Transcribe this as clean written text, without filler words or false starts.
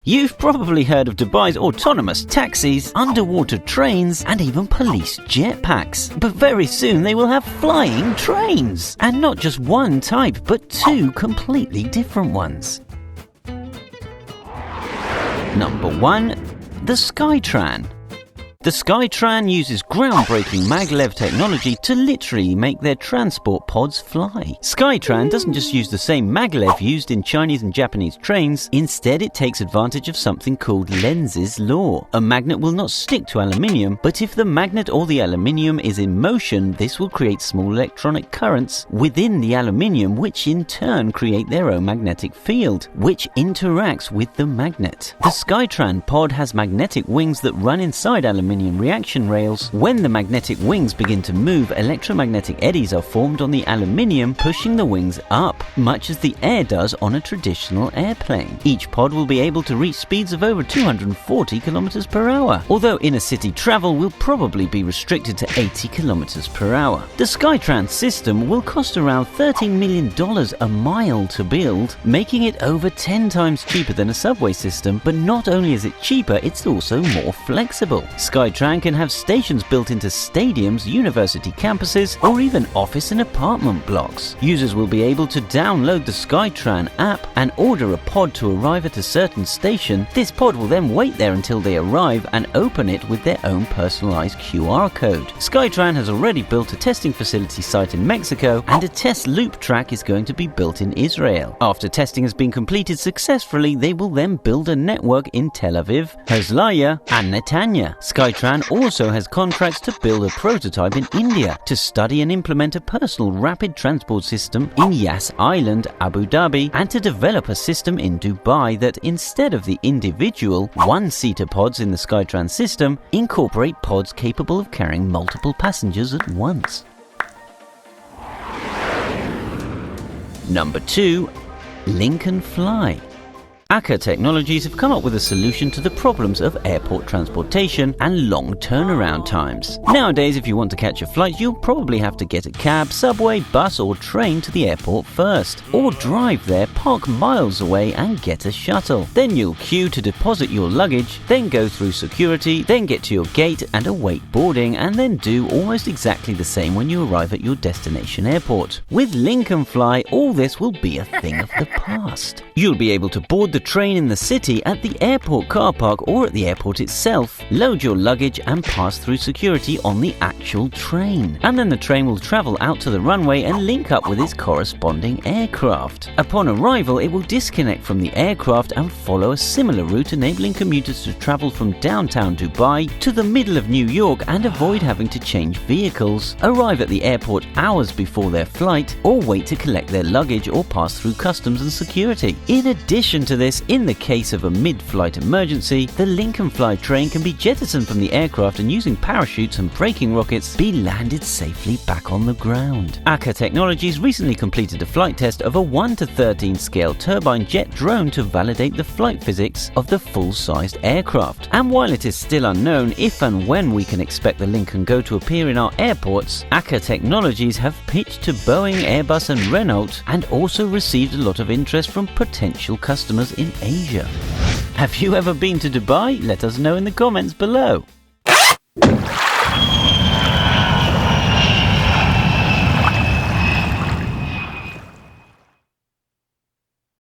You've probably heard of Dubai's autonomous taxis, underwater trains, and even police jetpacks. But very soon they will have flying trains. And not just one type, but two completely different ones. Number 1. The SkyTran. The SkyTran uses groundbreaking MagLev technology to literally make their transport pods fly. SkyTran doesn't just use the same MagLev used in Chinese and Japanese trains. Instead, it takes advantage of something called Lenz's law. A magnet will not stick to aluminium, but if the magnet or the aluminium is in motion, this will create small electronic currents within the aluminium, which in turn create their own magnetic field, which interacts with the magnet. The SkyTran pod has magnetic wings that run inside aluminium reaction rails. When the magnetic wings begin to move, electromagnetic eddies are formed on the aluminium, pushing the wings up, much as the air does on a traditional airplane. Each pod will be able to reach speeds of over 240 km per hour, although inner city travel will probably be restricted to 80 km per hour. The SkyTran system will cost around $13 million a mile to build, making it over 10 times cheaper than a subway system. But not only is it cheaper, it's also more flexible. SkyTran can have stations built into stadiums, university campuses, or even office and apartment blocks. Users will be able to download the SkyTran app and order a pod to arrive at a certain station. This pod will then wait there until they arrive and open it with their own personalized QR code. SkyTran has already built a testing facility site in Mexico, and a test loop track is going to be built in Israel. After testing has been completed successfully, they will then build a network in Tel Aviv, Herzliya, and Netanya. SkyTran also has contracts to build a prototype in India, to study and implement a personal rapid transport system in Yas Island, Abu Dhabi, and to develop a system in Dubai that, instead of the individual one-seater pods in the SkyTran system, incorporate pods capable of carrying multiple passengers at once. Number 2. Link&fly. Aker Technologies have come up with a solution to the problems of airport transportation and long turnaround times. Nowadays, if you want to catch a flight, you'll probably have to get a cab, subway, bus or train to the airport first, or drive there, park miles away and get a shuttle. Then you'll queue to deposit your luggage, then go through security, then get to your gate and await boarding, and then do almost exactly the same when you arrive at your destination airport. With Link&fly, all this will be a thing of the past. You'll be able to board the train in the city, at the airport car park or at the airport itself, load your luggage and pass through security on the actual train. And then the train will travel out to the runway and link up with its corresponding aircraft. Upon arrival, it will disconnect from the aircraft and follow a similar route, enabling commuters to travel from downtown Dubai to the middle of New York and avoid having to change vehicles, arrive at the airport hours before their flight, or wait to collect their luggage or pass through customs and security. In addition to this, in the case of a mid-flight emergency, the Link&fly train can be jettisoned from the aircraft and, using parachutes and braking rockets, be landed safely back on the ground. Aker Technologies recently completed a flight test of a 1:13 scale turbine jet drone to validate the flight physics of the full-sized aircraft. And while it is still unknown if and when we can expect the Link & Go to appear in our airports, Aker Technologies have pitched to Boeing, Airbus and Renault, and also received a lot of interest from potential customers in Asia. Have you ever been to Dubai? Let us know in the comments below.